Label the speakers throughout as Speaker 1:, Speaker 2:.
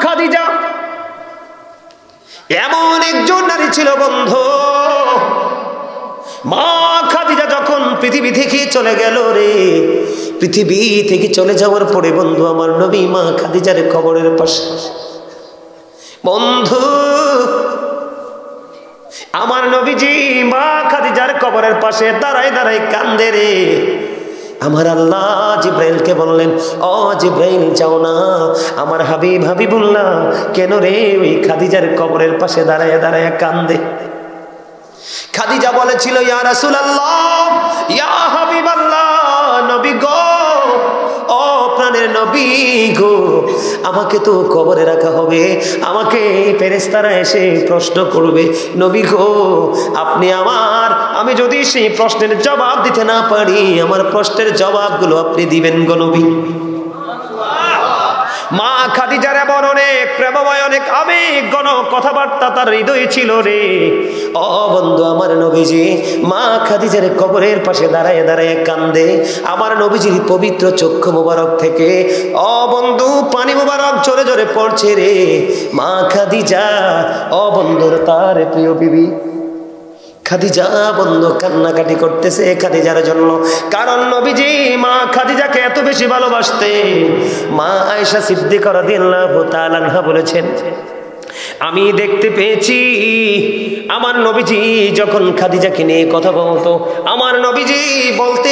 Speaker 1: খাদিজা এমন একজন নারী ছিল বন্ধু। মা খাদিজা যখন পৃথিবী থেকে চলে গেল রে, পৃথিবী থেকে চলে যাওয়ার পরে বন্ধু আমার নবী মা খাদিজার কবরের পাশে, বন্ধু আমার নবীজি মা খাদিজার কবরের পাশে দাঁড়ায় দাঁড়ায় কান্দে রে। আমার আল্লাহ জিব্রাইলকে বললেন, ও জিব্রাইল যাও না, আমার হাবিবুল্লাহ কেন রে ওই খাদিজার কবরের পাশে দাঁড়ায় দাঁড়ায় কান্দে। খাদিজা বলেছিল, ইয়া রাসূলুল্লাহ, ইয়া হাবিবাল্লাহ, নবী গো, ও প্রাণের নবী গো, আমাকে তো কবরে রাখা হবে, আমাকে ফেরেশতারা এসে প্রশ্ন করবে, নবী গো আপনি আমি যদি সেই প্রশ্নের জবাব দিতে না পারি, আমার প্রশ্নের জবাবগুলো আপনি দিবেন গো নবী। মা খাদিজার এমন অনেক প্রেমময়, অনেক আবেগঘন কথাবার্তা তার হৃদয়ে ছিল রে। ও বন্ধু আমার নবীজি মা খাদিজার কবরের পাশে দাঁড়ায় দাঁড়ায় কান্দে। আমার নবীজির পবিত্র চক্ষু মোবারক থেকে ও বন্ধু পানি মোবারক জোরে জোরে পড়ছে রে। মা খাদিজা, ও বন্ধুর তার প্রিয় বিবি খাদিজা বন্ধু কান্নাকাটি করতেছে খাদিজার জন্য, কারণ নবীজি মা খাদিজাকে এত বেশি ভালোবাসতেন। মা আয়েশা সিদ্দিকা রাদিয়াল্লাহু তাআলা আনহা বলেছেন, আমি দেখতে পেয়েছি আমার নবীজি যখন খাদিজাকে নিয়ে কথা বলতো, আমার নবীজি বলতে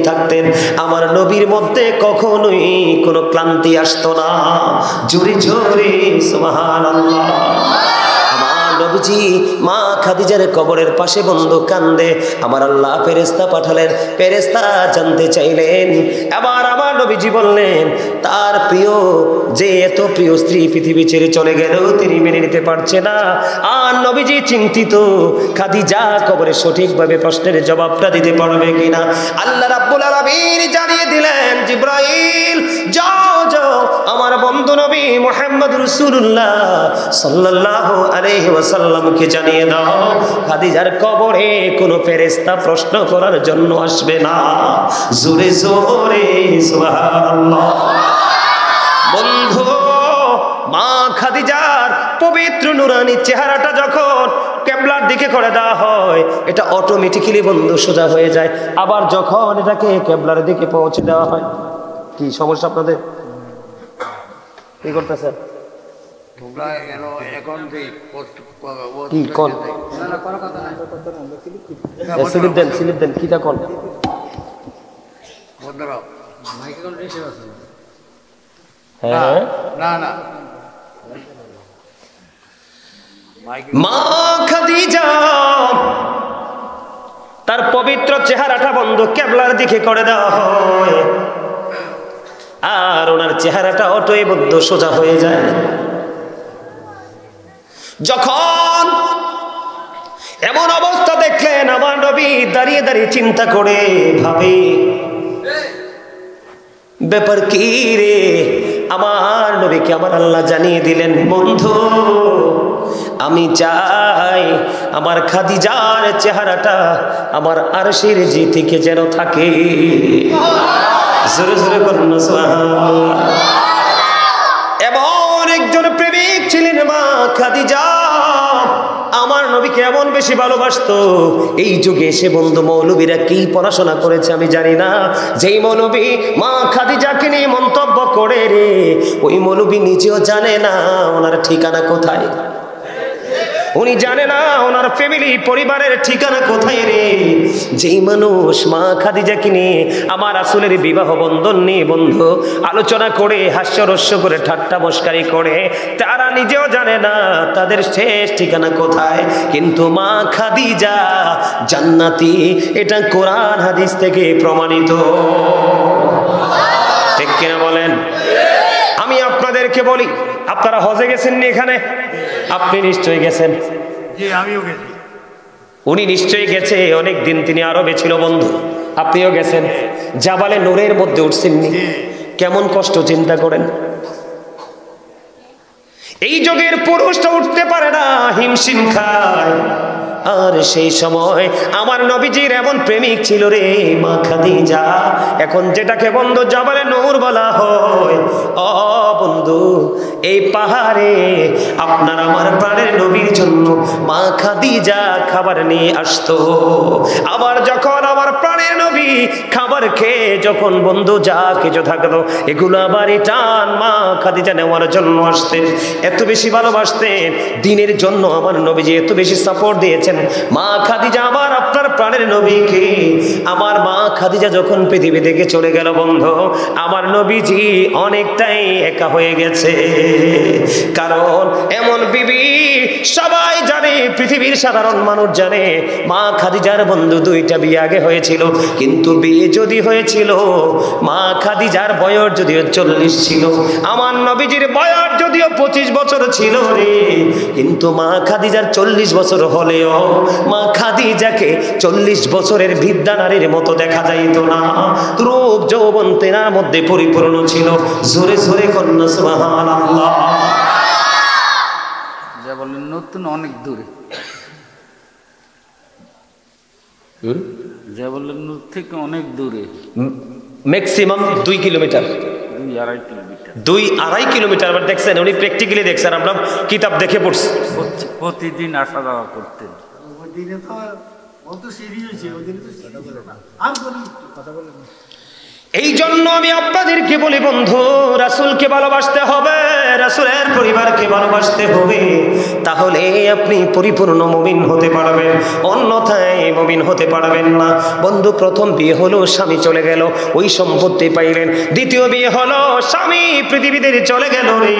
Speaker 1: থাকতেন, আমার নবীর মধ্যে কখনোই কোনো ক্লান্তি আসতো না। জোরে জোরে সুবহানাল্লাহ। নবীজি মা খাদিজার কবরের পাশে বন্ধু কান্দে। আমার আল্লাহ ফেরেশতা পাঠালেন, ফেরেশতা জানতে চাইলেন। এবার আমার নবীজি বললেন, তার প্রিয় যে এত প্রিয় স্ত্রী পৃথিবী ছেড়ে চলে গেলেও তিনি মেনে নিতে পারছে না। আর নবীজি চিন্তিত খাদিজা কবরে সঠিকভাবে প্রশ্নের জবাবটা দিতে পারবে কিনা। আল্লাহ রাব্বুল আলামিন জানিয়ে দিলেন, জিবরাইল যাও আমার বন্ধু নবী মুহাম্মদ রাসূলুল্লাহ সাল্লাল্লাহু আলাইহি ওয়াসাল্লামকে জানিয়ে দাও, খাদিজার কবরে কোনো ফেরেশতা প্রশ্ন করার জন্য আসবে না। জোরে জোরে সুবহানাল্লাহ। বন্ধু মা খাদিজার পবিত্র নুরানি চেহারাটা যখন কিবলার দিকে করে দেওয়া হয়, এটা অটোমেটিক্যালি বন্ধু সোজা হয়ে যায়। আবার যখন এটাকে কিবলার দিকে পৌঁছে দেওয়া হয়, কি সমস্যা আপনাদের? কি করতেছেন? স্লিপ দেন কি দেখুন। হ্যাঁ মা খাদিজা তার পবিত্র চেহারাটা বন্ধু কিবলার দিকে করে দেওয়া হয়, আর ওনার চেহারাটা অটোই বদ্ধ সোজা হয়ে যায়। যখন এমন অবস্থা দেখলেন, আমার নবী দাঁড়িয়ে দাঁড়িয়ে চিন্তা করে ভাবে, ব্যাপার কি রে। আমার নবীকে আমার আল্লাহ জানিয়ে দিলেন, বন্ধু আমি চাই আমার খাদিজার চেহারাটা আমার আরশের জি থেকে যেন থাকে। জোরে জোরে করুন সুবহানাল্লাহ। এমন একজন প্রেমিক ছিলেন মা খাদিজা, আমার নবীকে এমন বেশি ভালোবাসতো। এই যুগে এসে বন্ধু মৌলবীরা কি পড়াশোনা করেছে আমি জানি না, যেই মৌলবী মা খাদিজাকে নিয়ে মন্তব্য করে রে, ওই মৌলবী নিজেও জানে না ওনার ঠিকানা কোথায়। উনি জানে না ওনার ফ্যামিলি পরিবারের ঠিকানা কোথায় রে। যেই মানুষ মা খাদিজাকে নিয়ে আমার রাসূলের বিবাহ বন্ধন নিয়ে বন্ধু আলোচনা করে হাস্যরস্য করে ঠাট্টা মস্কারি করে, তারা নিজেও জানে না তাদের শেষ ঠিকানা কোথায়। কিন্তু মা খাদিজা জান্নাতি, এটা কোরআন হাদিস থেকে প্রমাণিত। ঠিক কিনা বলেন? আমি আপনাদেরকে বলি, আপনারা হজে গেছেন নি? এখানে আপনি নিশ্চয়ই গেছেন।
Speaker 2: আমিও গেছি।
Speaker 1: উনি নিশ্চয়ই গেছে, অনেক দিন তিনি আরবে ছিল বন্ধু। আপনিও গেছেন, জাবালে নূরের মধ্যে উঠছেননি? কেমন কষ্ট চিন্তা করেন। এই যুগের পুরুষটা উঠতে পারে না, হিমশিম খায়। আর সেই সময় আমার নবীজির এমন প্রেমিক ছিল রে মা খাদিজা, এখন যেটাকে বন্ধু জাবালে নূর বলা হয়। ও বন্ধু, এই পাহাড়ে আপনার আমার প্রাণের নবীর জন্য মা খাদিজা খাবার নিয়ে আসতো। আবার যখন আমার প্রাণের নবী খাবার খেয়ে যখন বন্ধু যা কিছু থাকতো এগুলো আবার টান মা খাদিজা নেওয়ার জন্য আসতেন। এত বেশি ভালোবাসতেন দিনের জন্য আমার নবীজি, এত বেশি সাপোর্ট দিয়েছেন মা খাদিজা আমার আপনার প্রাণের নবীকে। আমার মা খাদিজা যখন পৃথিবী থেকে চলে গেল বন্ধু, আমার নবীজি অনেকটাই একা হয়ে গেছে। কারণ এমন বিবি সবাই জানে, পৃথিবীর সাধারণ মানুষ জানে মা খাদিজার বন্ধু দুইটা বিয়ে আগে হয়েছিল, কিন্তু বিয়ে যদি হয়েছিল মা খাদিজার বয়স যদিও 40 ছিল, আমার নবীজির বয়স যদিও 25 বছর ছিল রে, কিন্তু মা খাদিজার 40 বছর হলেও মা খাদিজাকে 40 বছরের বৃদ্ধা নারীর মতো দেখা যাইত না। রূপ যৌবন তেনার মধ্যে পরিপূর্ণ ছিল। জোরে জোরে কন্যা সুবহানাল্লাহ।
Speaker 2: যা বলেন নতুন অনেক দূরে, যা বলেন থেকে অনেক দূরে,
Speaker 1: ম্যাক্সিমাম 2 কিলোমিটার,
Speaker 2: 2-2.5 কিলোমিটার,
Speaker 1: 2-2.5 কিলোমিটার। আবার দেখছেন উনি প্র্যাকটিক্যালি দেখছেন, আমরা কিতাব দেখে পড়ছি।
Speaker 2: প্রতিদিন আসা যাওয়া করতেন।
Speaker 1: এই জন্য আমি আপনাদেরকে বলি বন্ধু, রাসূলকে ভালোবাসতে হবে, রাসূলের পরিবারকে ভালোবাসতে হবে, তাহলে আপনি পরিপূর্ণ মুমিন হতে পারবেন, অন্যথায় মুমিন হতে পারবেন না। বন্ধু, প্রথম বিয়ে হলো, স্বামী চলে গেল, ওই সম্পত্তি পাইলেন। দ্বিতীয় বিয়ে হলো, স্বামী পৃথিবীতে চলে গেল রে।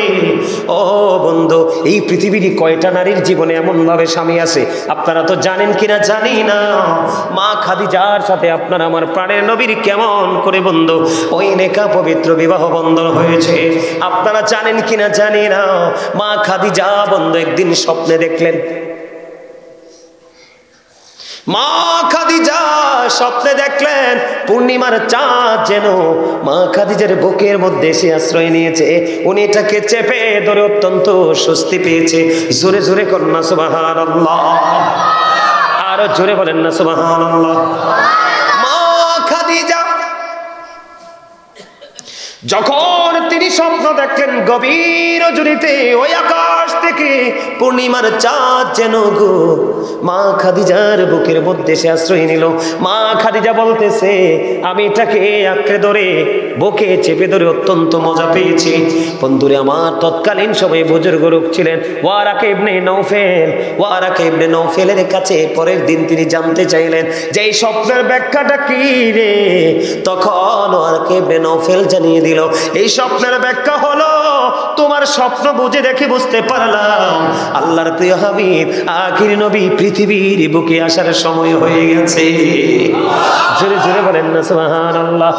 Speaker 1: ও বন্ধু, এই পৃথিবীর কয়টা নারীর জীবনে এমন ভাবে স্বামী আছে আপনারা তো জানেন কিনা জানি না। মা খাদিজার সাথে আপনার আমার প্রাণের নবীর কেমন করে বন্ধু ওই নেকা পবিত্র বিবাহ বন্ধন হয়েছে আপনারা জানেন কিনা জানি না। মা খাদিজা বন্ধু একদিন স্বপ্নে দেখলেন, মা খাদিজা স্বপ্নে দেখলেন পূর্ণিমার চাঁদ যেন মা খাদিজার বুকের মধ্যে এসে আশ্রয় নিয়েছে। উনি এটাকে চেপে ধরে অত্যন্ত স্বস্তি পেয়েছে। জোরে জোরে কন্যা সুবহানাল্লাহ, আরো জোরে বলেন না সুবহানাল্লাহ। মা খাদিজা যখন তিনি স্বপ্ন দেখলেন গভীর রজনীতে ওই আকাশ থেকে পূর্ণিমার চাঁদ যেন গো মা খাদিজার বুকের মধ্যে সে আশ্রয় নিল। মা খাদিজা বলতেছে, আমি এটাকে আঁকড়ে ধরে বুকে চেপে ধরে অত্যন্ত মজা পেয়েছি। বন্ধুরে আমার, তৎকালীন সময়ে বুজুর্গ লোক ছিলেন Waraqa ibn Nawfal. Waraqa ibn নওফেলের কাছে পরের দিন তিনি জানতে চাইলেন যে এই স্বপ্নের ব্যাখ্যাটা কি রে। তখন ওয়ারাকা ইবনে নওফেল জানিয়ে দিল, এই স্বপ্নের ব্যাখ্যা হলো, তোমার স্বপ্ন বুঝে দেখে বুঝতে পারলাম আল্লাহর প্রিয় হাবিব আখির নবী পৃথিবীর বুকে আসার সময় হয়ে গেছে। জোরে জোরে বলেন না সুবহানাল্লাহ,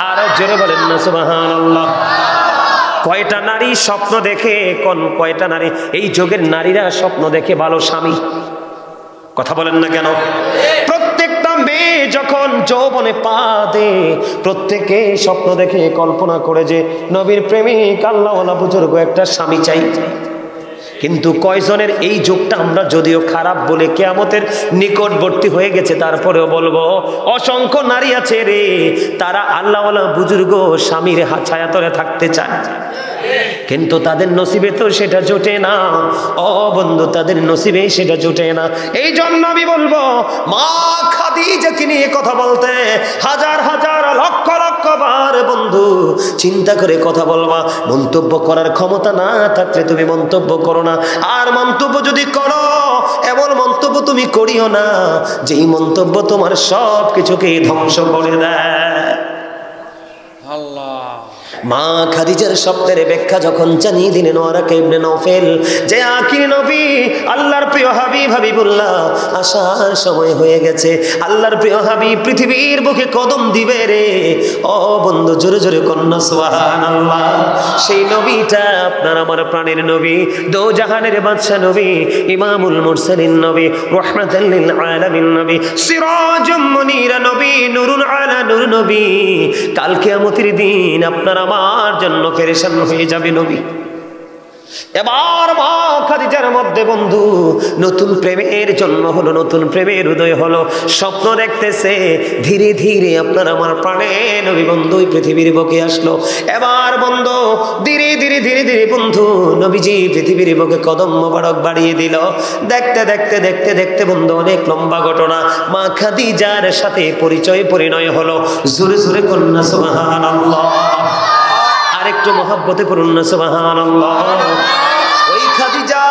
Speaker 1: আর জোরে বলেন না সুবহানাল্লাহ। কয়টা নারী স্বপ্ন দেখে, কয়টা নারী এই যুগের নারীরা স্বপ্ন দেখে ভালো স্বামী? কথা বলেন না কেন? প্রত্যেকটা মেয়ে যখন যৌবনে পা দেয় প্রত্যেকে স্বপ্ন দেখে কল্পনা করে যে নবীর প্রেমিক আল্লাহওয়ালা বুজুর্গ একটা স্বামী চাই। কিন্তু কয়জনের এই যুগটা আমরা যদিও খারাপ বলে কিয়ামতের নিকটবর্তী হয়ে গেছে, তারপরেও বলবো অসংখ্য নারী আছে রে, তারা আল্লাহওয়ালা বুজুর্গ স্বামীর ছায়াতলে থাকতে চায়, কিন্তু তাদের নসিবে তো সেটা জোটে না। ও বন্ধু, তাদের নসিবে সেটা জোটে না। এই জন্য আমি বলবো মা খাদিজাকে নিয়ে কথা বলতে হাজার হাজার লক্ষ লক্ষ বার বন্ধু চিন্তা করে কথা বলবা। মন্তব্য করার ক্ষমতা না থাকলে তুমি মন্তব্য করো না, আর মন্তব্য যদি করো এমন মন্তব্য তুমি করিও না যেই মন্তব্য তোমার সব কিছুকে ধ্বংস করে দেয়। মা খাদিজার স্বপ্নের ব্যাখ্যা যখন জানিয়ে দিলেন ওয়ারাকা ইবনে নওফেল যে আখির নবী আল্লাহর প্রিয় হাবিব হাবিবুল্লাহ আসার সময় হয়ে গেছে, আল্লাহর প্রিয় হাবিব পৃথিবীর বুকে কদম দিবে রে। ও বন্ধু, জোরে জোরে কন্যা সুবহানাল্লাহ। সেই নবীটা আপনার আমার প্রাণের নবী, দো জাহানের বাদশা নবী, ইমামুল মুরসালিন নবী, রাহমাতাল লিল আলামিন নবী, সিরাজুম মুনীরা নবী, নূরুন আলা নূর নবী। কাল কিয়ামতের দিন আপনার আমার জন্য পেরেশান হয়ে যাবে নবী। এবার মা খাদিজার মধ্যে বন্ধু নতুন প্রেমের জন্ম হলো, নতুন প্রেমের উদয় হলো। স্বপ্ন দেখতেছে ধীরে ধীরে আপনার আমার প্রাণে নবী বন্ধু পৃথিবীর বুকে আসলো। এবার বন্ধু ধীরে ধীরে ধীরে ধীরে বন্ধু নবীজি পৃথিবীর বুকে কদম মোবারক বাড়িয়ে দিল। দেখতে দেখতে দেখতে দেখতে বন্ধু অনেক লম্বা ঘটনা। মা খাদিজার সাথে পরিচয় পরিণয় হলো। জোরে জোরে কন্যা সুবহানাল্লাহ, আরেকটু মহব্বতে পড়ুন না সুবহানাল্লাহ। ওই খাদিজা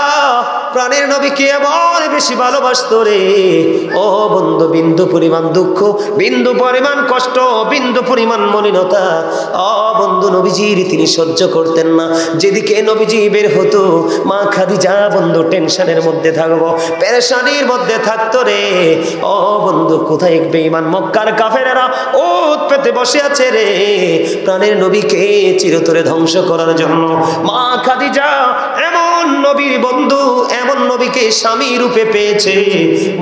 Speaker 1: প্রাণের নবীকে এমন বেশি ভালোবাসতো রে, ও বন্ধু বিন্দু পরিমাণ দুঃখ, বিন্দু পরিমাণ কষ্ট, বিন্দু পরিমাণ মলিনতা ও বন্ধু নবীজির তিনি সহ্য করতেন না। যেদিকে নবীজি বের হতো মা খাদিজা বন্ধু টেনশনের মধ্যে থাকবো, পেরেশানির মধ্যে থাকতো রে। ও বন্ধু কোথায় বেঈমান মক্কার কাফেরেরা ওত পেতে বসে আছে রে প্রাণের নবীকে চিরতরে ধ্বংস করার জন্য। মা খাদিজা এমন নবীর বন্ধু, এমন নবীকে স্বামী রূপে পেয়েছে।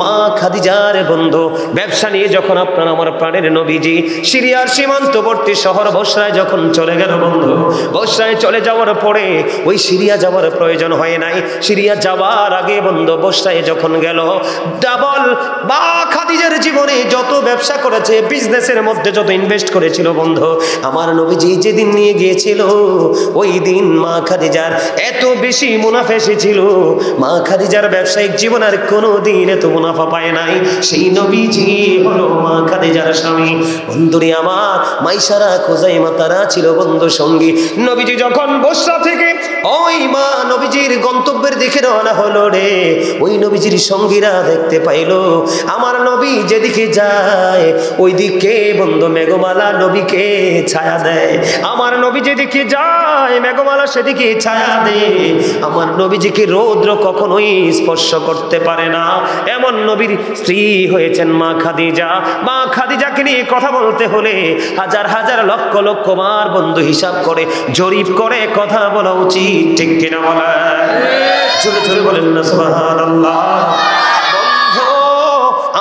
Speaker 1: মা খাদিজার বন্ধু ব্যবসা নিয়ে যখন আপনার আমার প্রাণের নবীজি সিরিয়ার সীমান্তবর্তী শহর বসরায় যখন চলে গেল বন্ধু, বসরায় চলে যাওয়ার পরে ওই সিরিয়া যাওয়ার প্রয়োজন হয় নাই। সিরিয়া যাওয়ার আগে বন্ধু বসরায় যখন গেল, ডাবল বা খাদিজার জীবনে যত ব্যবসা করেছে, বিজনেসের মধ্যে যত ইনভেস্ট করেছিল বন্ধু, আমার নবীজি যেদিন নিয়ে গিয়েছিল ওই দিন মা খাদিজার এত বেশি মুনাফা এসেছিল। মা খাদিজার ব্যবসায়িক জীবন আর কোনো দিন এত মুনাফা পায় নাই। সেই নবীজি হলো মা খাদিজার স্বামী। বন্ধুরে আমার মাইসারা খোজাইমা তারা ছিল বন্ধু সঙ্গী। নবীজি যখন বসরা থেকে ওই মা নবীজির গন্তব্যের দিকে রওনা হলো রে, ওই নবীজির সঙ্গীরা দেখতে পাইলো আমার নবী যেদিকে যায় ওই দিকে বন্ধু মেঘমালা নবীকে ছায়া দেয়। আমার নবী যেদিকে যায় মেঘমালা সেদিকে ছায়া দেয়। আমার নবীজিকে রৌদ্র কখনোই স্পর্শ করতে পারে না। এমন নবীর স্ত্রী হয়েছেন মা খাদিজা। মা খাদিজাকে নিয়ে কথা বলতে হলে হাজার হাজার লক্ষ লক্ষ বার বন্ধু হিসাব করে জরিপ করে কথা বলা উচিত, ঠিক কিনা বলা? জোরে জোরে বলেন না সুবহানাল্লাহ। বন্ধু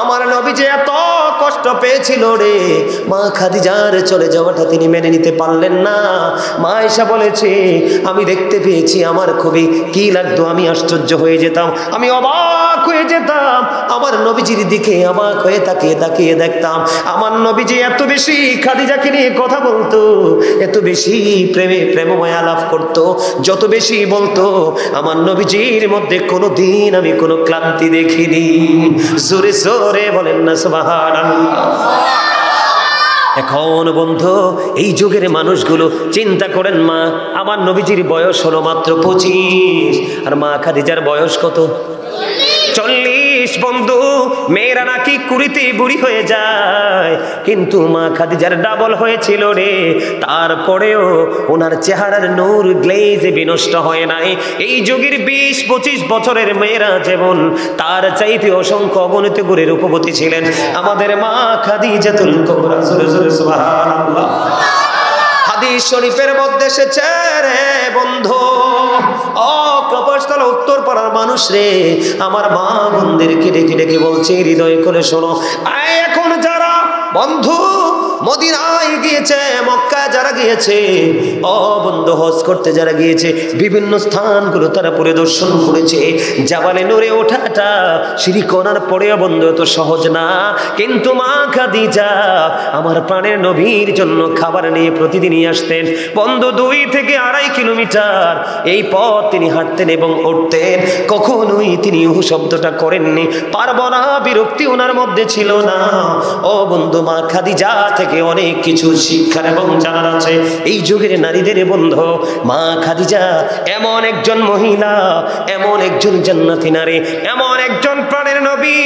Speaker 1: আমার নবী যে এত কষ্ট পেয়েছিল রে, মা খাদিজার চলে যাওয়াটা তিনি মেনে নিতে পারলেন না। মা এসা বলেছে আমি দেখতে পেয়েছি, আমার খুবই কি লাগতো, আমি আশ্চর্য হয়ে যেতাম, আমি অবাক হয়ে যেতাম। আমার নবীজির দিকে অবাক হয়ে তাকিয়ে তাকিয়ে দেখতাম আমার নবীজি এত বেশি খাদিজাকে নিয়ে কথা বলতো, এত বেশি প্রেমময় আলাপ করতো, যত বেশি বলতো আমার নবীজির মধ্যে কোনো দিন আমি কোনো ক্লান্তি দেখিনি। জোরে জোরে বলেন না সুবহানাল্লাহ। এখন বন্ধু এই যুগের মানুষগুলো চিন্তা করেন, মা আমার নবীজির বয়স হলো মাত্র 25 আর মা খাদিজার বয়স কত? 40। বন্ধু মেয়েরা নাকি কুড়িতে বুড়ি হয়ে যায়, কিন্তু মা খাদিজার ডাবল হয়েছিল রে। তারপরেও ওনার চেহারার নূর গ্লেজে বিনষ্ট হয় নাই। এই যুগের 20-25 বছরের মেয়েরা যেমন, তার চাইতে অসংখ্য অগণিত গুণে রূপবতী ছিলেন আমাদের মা খাদিজাতুল কুবরা। জোরে জোরে সুবহানাল্লাহ। হাদিস শরীফের মধ্যে এসেছে রে বন্ধু, ও কপাসতলা উত্তর পাড়ার মানুষ রে, আমার মা বোনদেরকে ডেকে ডেকে বলছে হৃদয় করে শোনো, এখন যারা বন্ধু মদিনায় গিয়েছে, মক্কা যারা গিয়েছে, ও বন্ধু হজ করতে যারা গিয়েছে, বিভিন্ন স্থানগুলো তারা পরিদর্শন করেছে। জাবালে নূরে ওঠাটা সিঁড়ি করার পরেও বন্ধু এত সহজ না, কিন্তু মা খাদিজা আমার প্রাণের নবীর জন্য খাবার নিয়ে প্রতিদিনই আসতেন বন্ধু। 2 থেকে 2.5 কিলোমিটার এই পথ তিনি হাঁটতেন এবং উঠতেন। কখনোই তিনি উহু শব্দটা করেননি, পারবো না, বিরক্তি ওনার মধ্যে ছিল না। ও বন্ধু মা খাদিজা থেকে অনেক কিছু শিক্ষার এবং জানার আছে এই যুগের নারীদের বন্ধু। মা খাদিজা এমন একজন মহিলা, এমন একজন জান্নাতি নারী, এমন একজন প্রাণের নবী,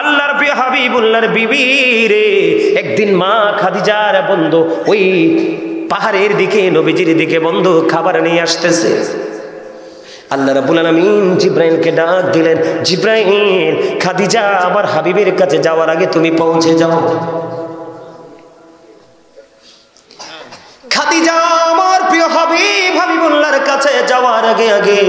Speaker 1: আল্লাহর প্রিয় হাবিবুল্লাহর বিবি রে। একদিন মা খাদিজার বন্ধু ওই পাহাড়ের দিকে নবীজির দিকে বন্ধু খাবার নিয়ে আসতেছে। আল্লাহ রাব্বুল আলামিন জিব্রাইলকে ডাক দিলেন, জিব্রাইল খাদিজা আমার হাবিবের কাছে যাওয়ার আগে তুমি পৌঁছে যাও। খাদিজা আমার প্রিয় হাবিব হাবিবুল্লাহর কাছে যাওয়ার আগে আগে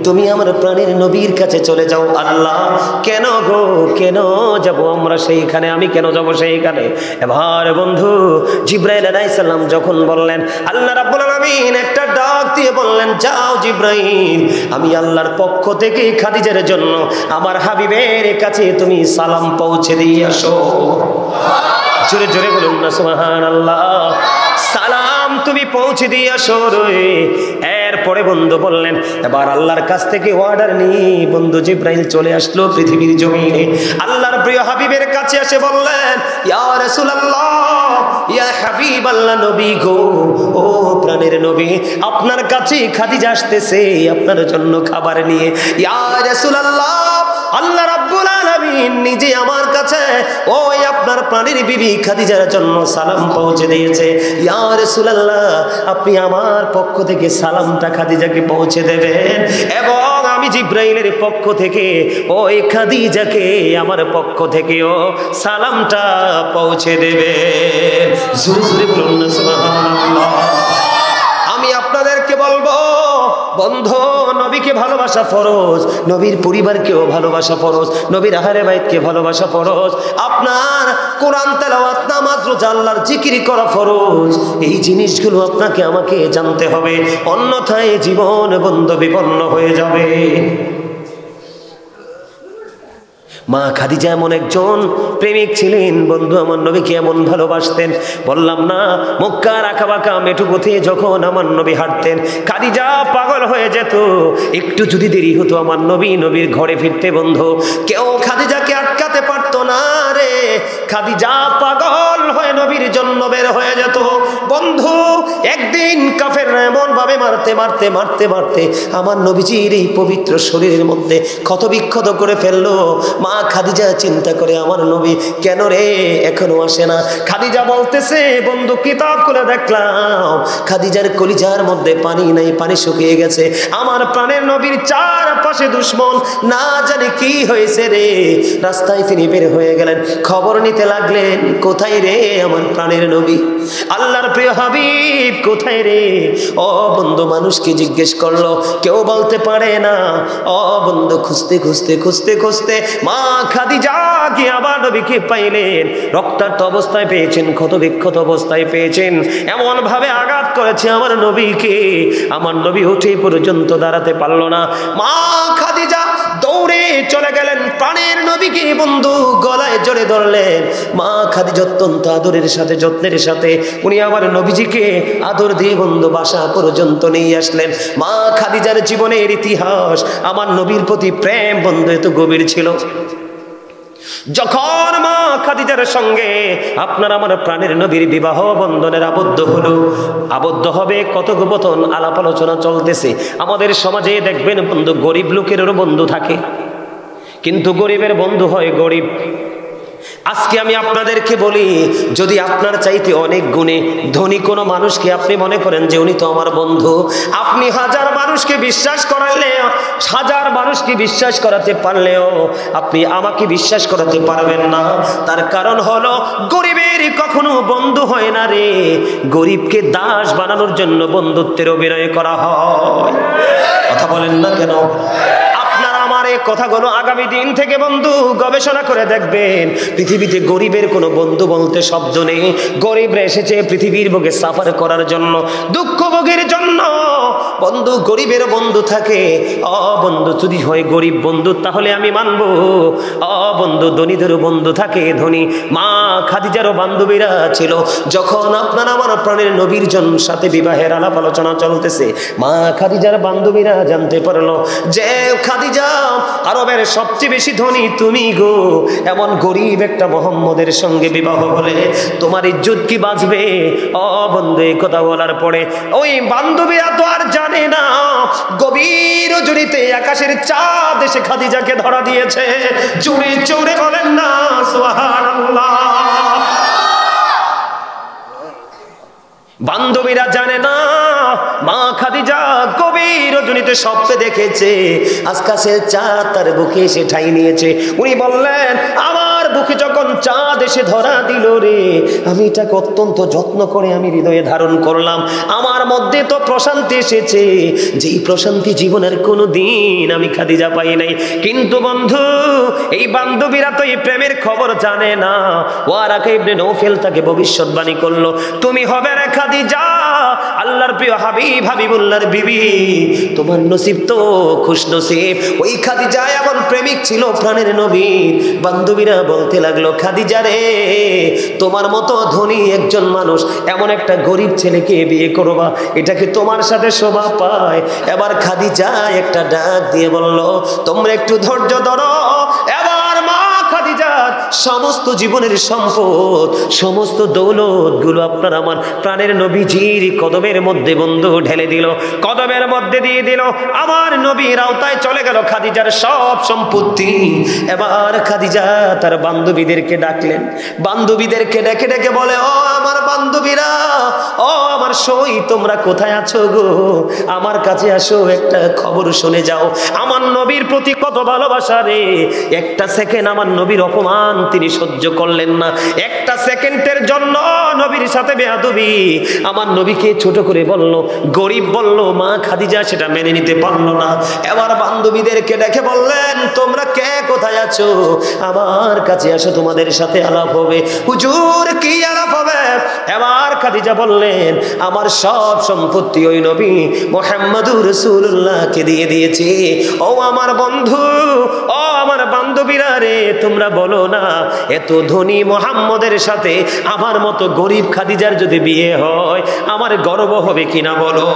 Speaker 1: তুমি আমার প্রাণের নবীর কাছে চলে যাও। আল্লাহ কেন গো, কেন যাব আমরা সেইখানে, আমি কেন যাব সেইখানে? এবার বন্ধু জিব্রাইল আলাইহিস সালাম যখন বললেন, আল্লাহ রাব্বুল আলামিন একটা ডাক দিয়ে বললেন, যাও জিব্রাইল, আমি আল্লাহর পক্ষ থেকে খাদিজার জন্য আমার হাবিবের কাছে তুমি সালাম পৌঁছে দিয়ে আসো। জোরে জোরে বলুন না সুবহানাল্লাহ। সালাম তুমি পৌঁছে দিয়ে আসো রে। এরপরে বন্ধু বললেন, এবার আল্লাহর কাছ থেকে অর্ডার নিয়ে বন্ধু জিব্রাইল চলে আসলো পৃথিবীর জমিনে। আল্লাহর প্রিয় হাবিবের কাছে এসে বললেন, ইয়া রাসূলুল্লাহ, ইয়া হাবিবাল্লাহ, নবী গো, ও প্রাণের নবী, আপনার কাছে খাদিজা আসতেছে আপনার জন্য খাবার নিয়ে। ইয়া রাসূলুল্লাহ, আল্লাহ রাব্বুল আলামিন নিজে আমার কাছে ওই আপনার প্রাণের বিবি খাদিজার জন্য সালাম পৌঁছে দিয়েছে। ইয়া রাসূলুল্লাহ, আপনি আমার পক্ষ থেকে সালামটা খাদিজাকে পৌঁছে দেবেন এবং আমি জিব্রাইলের পক্ষ থেকে ওই খাদিজাকে আমার পক্ষ থেকেও সালামটা পৌঁছে দেবেন। জোরে জোরে বলুন না সুবহানাল্লাহ। আমি আপনাদেরকে বলবো বন্ধু, নবীকে ভালোবাসা ফরজ, নবীর পরিবারকেও ভালোবাসা ফরজ, নবীর আহলে বাইতকে ভালোবাসা ফরজ, আপনার কোরআন তেলাওয়াত, নামাজ, রোজা, আল্লাহর জিকির করা ফরজ। এই জিনিসগুলো আপনাকে আমাকে জানতে হবে, অন্যথায় জীবন বন্ধু বিপন্ন হয়ে যাবে। মা খাদিজা এমন একজন প্রেমিক ছিলেন বন্ধু, আমার নবীকে এমন ভালোবাসতেন। বললাম না, মক্কার আঁকাবাঁকা মেঠু পথে যখন আমার নবী হাঁটতেন, খাদিজা পাগল হয়ে যেত। একটু যদি দেরি হতো আমার নবীর ঘরে ফিরতে বন্ধু, কেউ খাদিজাকে আটকাতে পারতো না রে। খাদিজা পাগল হয়ে নবীর জন্য বের হয়ে যেত বন্ধু। একদিন কাফেররা এমন ভাবে মারতে মারতে মারতে মারতে আমার নবীজির এই পবিত্র শরীরের মধ্যে ক্ষত বিক্ষত করে ফেললো। মা খাদিজা চিন্তা করে, আমার নবী কেন রে এখনো আসে না? খাদিজা বলতেছে, বন্ধু কিতাব খুলে দেখলাম খাদিজার কলিজার মধ্যে পানি নাই, পানি শুকিয়ে গেছে। আমার প্রাণের নবীর চারপাশে দুশমন, না জানি কি হয়েছে রে। রাস্তায় তিনি বের হয়ে গেলেন, খবর নিতে লাগলেন, কোথায় রে আমার প্রাণের নবী, আল্লাহর প্রিয় হাবিব কোথায় রে? ও বন্ধু মানুষকে জিজ্ঞেস করলো, কেউ বলতে পারে না। ও বন্ধু খুঁজতে খুঁজতে খুঁজতে খুঁজতে মা খাদিজা গিয়ে আবার নবীকে পাইলেন। রক্তাক্ত অবস্থায় পেয়েছেন, ক্ষত বিক্ষত অবস্থায় পেয়েছেন, এমন ভাবে আঘাত করেছে আমার নবীকে, আমার নবী উঠে পর্যন্ত দাঁড়াতে পারলো না। মা খাদিজা দৌড়ে চলে গেলেন, প্রাণের নবীকে বন্ধু গলায় জড়ে ধরলেন। মা খাদিজা অত্যন্ত আদরের সাথে, যত্নের সাথে উনি আমার নবীজিকে আদর দিয়ে বন্ধু বাসা পর্যন্ত নিয়ে আসলেন। মা খাদিজার জীবনের ইতিহাস, আমার নবীর প্রতি প্রেম বন্ধু এত গভীর ছিল। যখন মা খাদিজার সঙ্গে আপনার আমার প্রাণের নবীর বিবাহ বন্ধনের আবদ্ধ হবে, কথোপকথন আলাপ আলোচনা চলতেছে। আমাদের সমাজে দেখবেন বন্ধু, গরিব লোকেরও বন্ধু থাকে, কিন্তু গরিবের বন্ধু হয় গরিব। আজকে আমি আপনাদেরকে বলি, যদি আপনার চাইতে অনেক গুণে ধনী কোনো মানুষকে আপনি মনে করেন যে উনি তো আমার বন্ধু, আপনি হাজার মানুষকে বিশ্বাস করালেও, হাজার মানুষকে বিশ্বাস করাতে পারলেও আপনি আমাকে বিশ্বাস করাতে পারবেন না। তার কারণ হলো, গরিবের কখনো বন্ধু হয় না রে। গরিবকে দাস বানানোর জন্য বন্ধুত্বের অভিনয় করা হয়। কথা বলেন না কেন? কথাগুলো আগামী দিন থেকে বন্ধু গবেষণা করে দেখবেন, পৃথিবীতে গরিবের কোনো বন্ধু বলতে শব্দ নেই। গরিবরা এসেছে পৃথিবীর বুকে সাফার করার জন্য, দুঃখ ভোগের জন্য। বন্ধু গরিবের বন্ধু থাকে। বন্ধু যদি হয় গরিব বন্ধু তাহলে আমি মানবো। বন্ধু ধনীদেরও বন্ধু থাকে, ধনী। মা খাদিজারও বান্ধবীরা ছিল। যখন আপনার আমার প্রাণের নবীর সাথে বিবাহের আলাপ আলোচনা চলতেছে, মা খাদিজার বান্ধবীরা জানতে পারলো যে খাদিজা আরবের সবচেয়ে বেশি ধনী তুমি গো। এমন গরিব একটা মোহাম্মদের সঙ্গে বিবাহ হলে তোমার ইজ্জত কি বাঁচবে? বন্ধু এই কথা বলার পরে ওই বান্ধবীরা তো আর জানে না, গভীর রজনীতে আকাশের চাঁদ এসে খাদিজাকে ধরা দিয়েছে। জোরে জোরে বলেন না সুবহানাল্লাহ। বান্ধবীরা জানে না মা খাদিজা গভীর রজনীতে স্বপ্নে দেখেছে আকাশের চাঁদ তার বুকে এসে ঠাঁই নিয়েছে। উনি বললেন, আমার আমার বুকে যখন চাঁদ এসে ধরা দিল রে, আমি এটাকে অত্যন্ত যত্ন করে আমি হৃদয়ে ধারণ করলাম। আমার মধ্যে তো প্রশান্তি এসেছে, যেই প্রশান্তি জীবনের কোনো দিন আমি খাদিজা পাই নাই। কিন্তু বন্ধু, এই বান্ধবীরা তো এই প্রেমের খবর জানে না। ওয়ারাকা ইবনে নওফেল তাকে ভবিষ্যৎবাণী করলো, তুমি হবে রে খাদিজা, আল্লাহর প্রিয় হাবিব, হাবিবুল্লাহর বিবি, তোমার নসিব তো খুশ নসিব। ওই খাদিজা এমন প্রেমিক ছিল প্রাণের নবীর। বান্ধবীরা বলতে লাগলো, খাদিজা রে, তোমার মতো ধনী একজন মানুষ এমন একটা গরিব ছেলেকে বিয়ে করবা, এটা কি তোমার সাথে শোভা পায়? এবার খাদিজা একটা ডাক দিয়ে বলল, তোমরা একটু ধৈর্য ধরো। এবার মা খাদিজার সমস্ত জীবনের সম্পদ, সমস্ত দৌলত গুলো আপনার আমার প্রাণের নবীজির কদমের মধ্যে বন্ধু ঢেলে দিল, কদমের মধ্যে দিয়ে দিল। আমার নবীর আওতায় চলে গেল খাদিজার সব সম্পত্তি। এবার খাদিজা তার বান্ধবীদেরকে ডাকলেন, বান্ধবীদেরকে ডেকে ডেকে বলে, ও আমার বান্ধবীরা, ও আমার সই, তোমরা কোথায় আছো গো? আমার কাছে আসো, একটা খবর শুনে যাও। আমার নবীর প্রতি কত ভালোবাসা রে। একটা সেকেন্ড আমার নবীর অপমান তিনি সহ্য করলেন না। একটা সেকেন্ডের জন্য নবীর সাথে বেয়াদবি, আমার নবীকে ছোট করে বলল, গরিব বলল, মা খাদিজা সেটা মেনে নিতে পারলো না। এবার বান্ধবীদেরকে ডেকে বললেন, তোমরা কে কোথায় আছো? আমার কাছে আসো, তোমাদের সাথে আলাপ হবে। হুজুর, কি আলাপ হবে? এবার খাদিজা বললেন, আমার সব সম্পত্তি ওই নবী মুহাম্মদুর রাসূলুল্লাহকে দিয়ে দিয়েছে। ও আমার বন্ধু, ও আমার বান্ধবীরা রে, তোমরা বলো না, এত ধনী মুহাম্মদের সাথে আমার মতো গরিব খাদিজার যদি বিয়ে হয়, আমার গর্ব হবে কিনা বলো?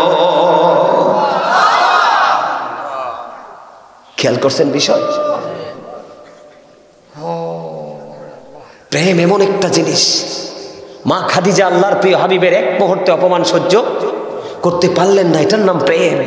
Speaker 1: খেয়াল করছেন বিষয়? প্রেম এমন একটা জিনিস, মা খাদিজা আল্লাহর প্রিয় হাবিবের এক মুহূর্তে অপমান সহ্য করতে পারলেন না, এটার নাম প্রেম।